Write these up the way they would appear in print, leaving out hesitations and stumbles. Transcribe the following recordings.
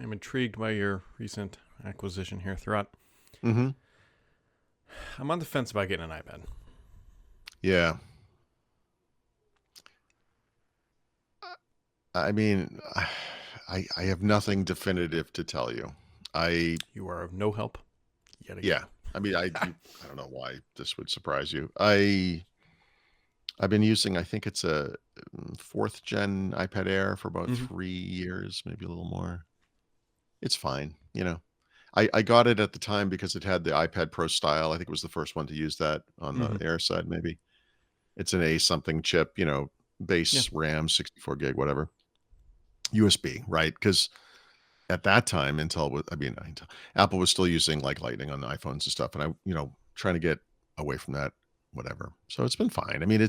I'm intrigued by your recent acquisition here, Throt. Mm-hmm. I'm on the fence about getting an iPad. Yeah. I mean, I have nothing definitive to tell you. You are of no help yet again. Yeah. I mean, I don't know why this would surprise you. I've been using, I think it's a fourth gen iPad Air for about Mm-hmm. 3 years, maybe a little more. It's fine, you know. I got it at the time because it had the iPad Pro style. I think it was the first one to use that on the Mm-hmm. Air side, maybe. It's an A something chip, Yeah. base RAM, 64 gig, whatever. USB, right? Because at that time, Apple was still using like Lightning on the iPhones and stuff. And trying to get away from that, whatever. So it's been fine. I mean,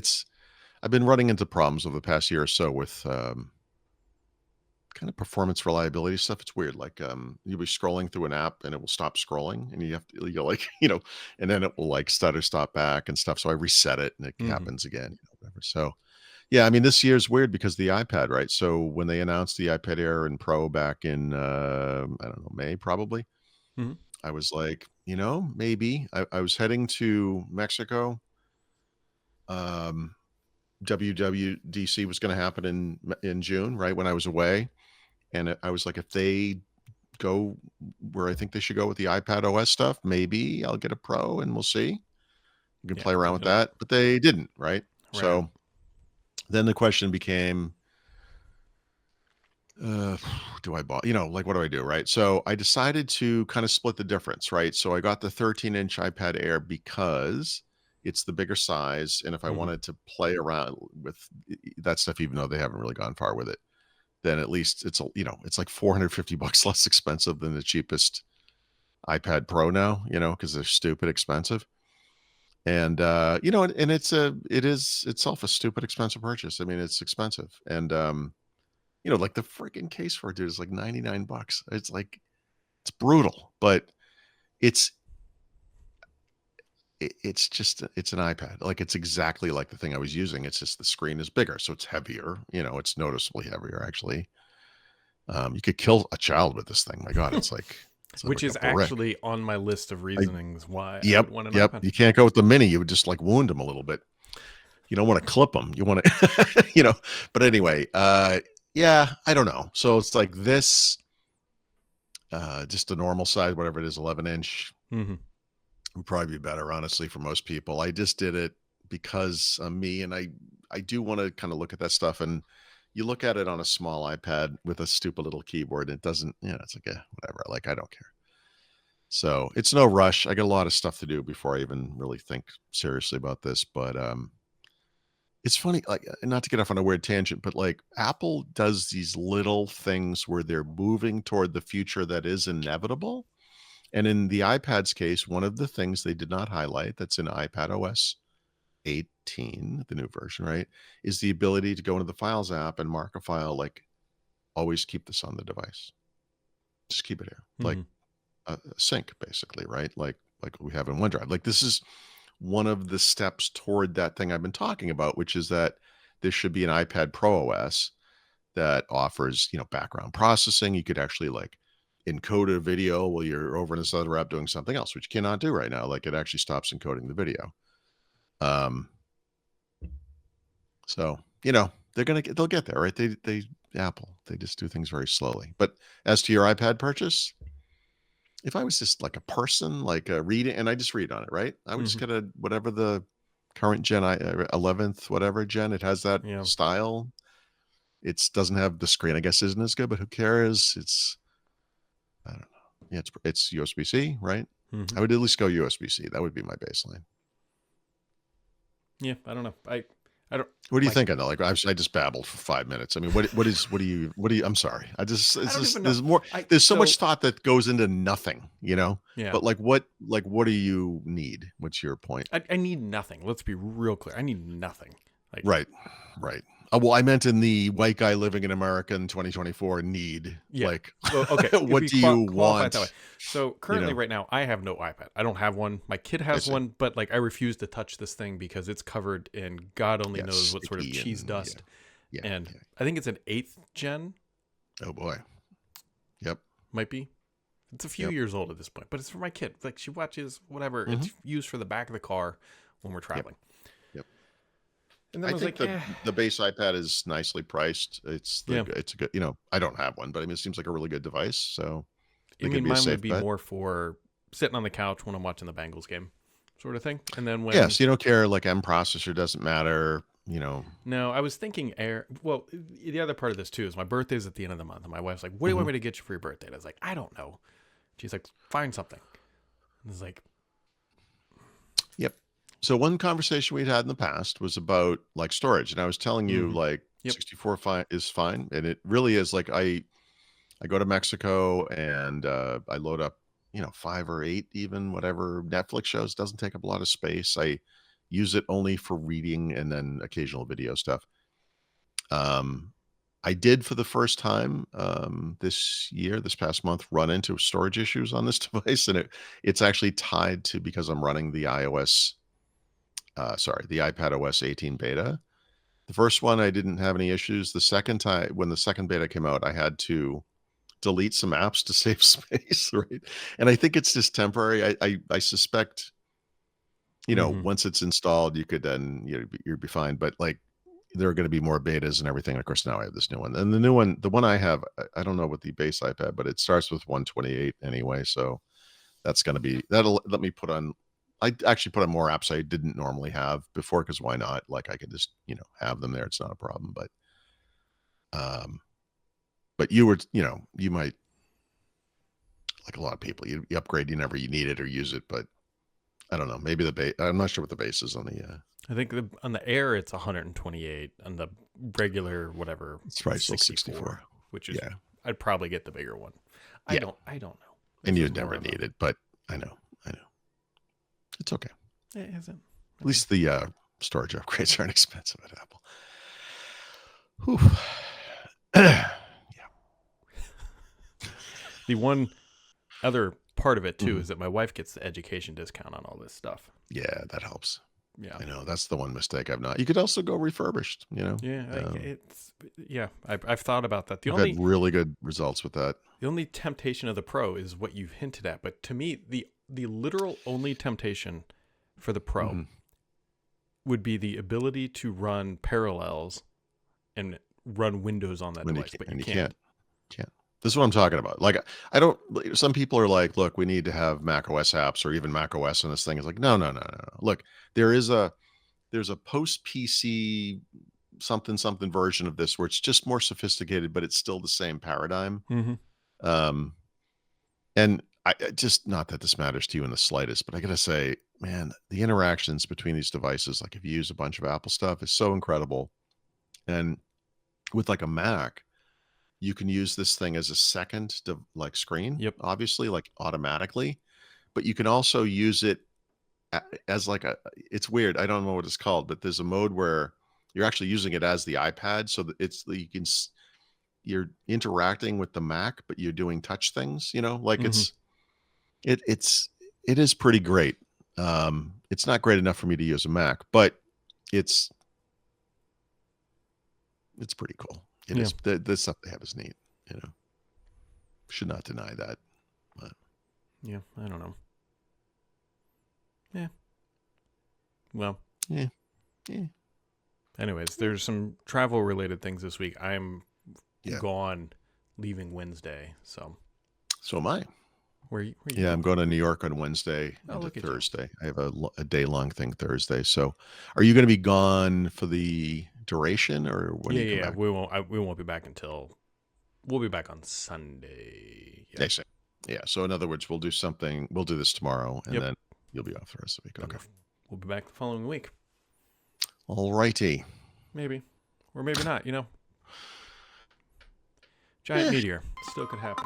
I've been running into problems over the past year or so with kind of performance reliability stuff. It's weird. Like you'll be scrolling through an app and it will stop scrolling and you have to, like, and then it will like stutter stop back and stuff. So I reset it and it Mm-hmm. happens again, whatever. So yeah, I mean, this year's weird because the iPad, right? So when they announced the iPad Air and Pro back in, I don't know, May probably, Mm-hmm. I was like, maybe. I was heading to Mexico. WWDC was going to happen in June, right? When I was away. And I was like, if they go where I think they should go with the iPad OS stuff, maybe I'll get a Pro and we'll see. You can Yeah. play around They with didn't. that. But they didn't, right? Right. So then the question became, do I buy, like, what do I do? Right. So I decided to kind of split the difference. Right. So I got the 13-inch iPad Air because it's the bigger size. And if I Mm-hmm. wanted to play around with that stuff, even though they haven't really gone far with it, then at least it's like $450 less expensive than the cheapest iPad Pro now, because they're stupid expensive. And, and it is itself a stupid expensive purchase. I mean, it's expensive. And, like the freaking case for it, dude, is like $99. It's like, it's brutal, but it's it's an iPad. Like it's exactly like the thing I was using. It's just the screen is bigger, so it's heavier. It's noticeably heavier actually. You could kill a child with this thing. My God, it's like Which a is brick. actually on my list of I, reasonings why I yep, would want an yep. iPad. You can't go with the mini. You would just like wound them a little bit. You don't want to clip them. You want to, But anyway, yeah, I don't know. So it's like this, just a normal size, whatever it is, 11-inch. Mm-hmm. Would probably be better, honestly, for most people. I just did it because me, and I do want to kind of look at that stuff. And you look at it on a small iPad with a stupid little keyboard. It doesn't, it's like whatever. Like I don't care. So it's no rush. I got a lot of stuff to do before I even really think seriously about this. But it's funny, like not to get off on a weird tangent, but like Apple does these little things where they're moving toward the future that is inevitable. And in the iPad's case, one of the things they did not highlight that's in iPad OS 18, the new version, right, is the ability to go into the Files app and mark a file like always keep this on the device. Just keep it here. Like Mm-hmm. a sync, basically, right? Like we have in OneDrive. Like this is one of the steps toward that thing I've been talking about, which is that there should be an iPad Pro OS that offers, background processing. You could actually like encode a video while you're over in this other app doing something else, which you cannot do right now. Like it actually stops encoding the video. So they'll get there, right? They Apple, they just do things very slowly. But as to your iPad purchase, if I was just like a person, like reading, and I just read on it, right? I would just Mm-hmm. get whatever the current gen, 11th, whatever gen, it has that Yeah. style. It doesn't have the screen, I guess, isn't as good, but who cares? I don't know. Yeah, it's USB-C, right? Mm-hmm. I would at least go USB-C. That would be my baseline. Yeah. I don't know. I don't. What do you My think? I know, like I just babbled for 5 minutes. I mean, what do you? I'm sorry. I It's don't just even know. There's so much thought that goes into nothing, Yeah. But what do you need? What's your point? I need nothing. Let's be real clear. I need nothing. Like, Right, right. Well, I meant in the white guy living in America in 2024 need. yeah. Like, Well, okay. If what we do you qualify it that way. want? So currently, right now, I have no iPad. I don't have one. My kid I has see. one, but like I refuse to touch this thing because it's covered in God only Yes, knows what sort of sticky cheese and dust. yeah, And yeah. I think it's an 8th gen Oh boy. Yep. Might be. It's a few Yep. years old at this point, but it's for my kid. Like she watches whatever. Hmm. It's used for the back of the car when we're traveling. Yep. And then I I was think like, the base iPad is nicely priced. yeah. It's a good, I don't have one, but I mean, it seems like a really good device. So I it mean, could be a mine safe would be bet. more for sitting on the couch when I'm watching the Bengals game, sort of thing. And then Yeah. when So you don't care, like M processor doesn't matter, no, I was thinking Air. Well, the other part of this too is my birthday's at the end of the month, and my wife's like, "What do you want Mhm. me to get you for your birthday?" And I was like, "I don't know." She's like, "Find something." And it's like, Yep. So one conversation we'd had in the past was about like storage, and I was telling you mhm. like Yep. 64 is fine, and it really is. Like I go to Mexico and I load up, 5 or 8 even whatever Netflix shows. Doesn't take up a lot of space. I use it only for reading and then occasional video stuff. Um, I did for the first time this past month, run into storage issues on this device, and it's actually tied to because I'm running the the iPad OS 18 beta. The first one I didn't have any issues. The second time, when the second beta came out, I had to delete some apps to save space, right? And I think it's just temporary. I suspect, Mhm. once it's installed, you could then you'd be fine. But like there are going to be more betas and everything. Of course, now I have this new one, and the new one, the one I have, I don't know what the base iPad, but it starts with 128 anyway. So that'll let me put on. I actually put on more apps I didn't normally have before because why not? Like I could just have them there. It's not a problem. Um, but you might, like a lot of people, you upgrade, you need it or use it, but I don't know. Maybe the base. I'm not sure what the base is on the. I think on the Air it's 128, on the regular whatever It's probably it's still 64, 64. which is Yeah, I'd probably get the bigger one. yeah, I don't know. and This is you'd more never of a need it, but I know, it's okay. it isn't. I At mean, least the storage upgrades aren't expensive at Apple. Whew. Yeah. the one other part of it too Mhm. is that my wife gets the education discount on all this stuff. Yeah, that helps. Yeah. I know that's the one mistake I've not. You could also go refurbished. Yeah, Um, I've thought about that. I've had really good results with that. The only temptation of the Pro is what you've hinted at, but to me the literal only temptation for the Pro Mhm. would be the ability to run Parallels and run Windows on that When device, but you you can't. can't. This is what I'm talking about. Like I don't. Some people are like, look, we need to have Mac OS apps or even Mac OS on this thing. It's like, no, no, no, no, no. Look, there's a post PC something version of this where it's just more sophisticated, but it's still the same paradigm. Mm-hmm. Um, and just, not that this matters to you in the slightest, but I gotta say, man, the interactions between these devices, like if you use a bunch of Apple stuff, is so incredible. And with like a Mac, you can use this thing as a second to like screen, Yep. obviously, like automatically, but you can also use it as like it's weird. I don't know what it's called, but there's a mode where you're actually using it as the iPad. So that you're interacting with the Mac, but you're doing touch things, like Mm-hmm. it's it is pretty great. It's not great enough for me to use a Mac, but it's pretty cool. It Yeah. is. The stuff they have is neat. Should not deny that. But Yeah. I don't know. Yeah. Well. yeah, yeah. Anyways, there's some travel related things this week. I'm Yeah. gone, leaving Wednesday. So So am I. where you Yeah, I'm going? going to New York on Wednesday Oh, into look at you. Thursday. I have a day long thing Thursday. So, are you going to be gone for the duration, or when do you come Yeah. back? We won't be back until we'll be back on Sunday. Yeah. They say. Yeah. So, in other words, we'll do something. We'll do this tomorrow, and Yep. then you'll be off the rest of the week. And Okay. we'll be back the following week. All righty. Maybe. Or maybe not, Giant Eh, meteor. Still could happen.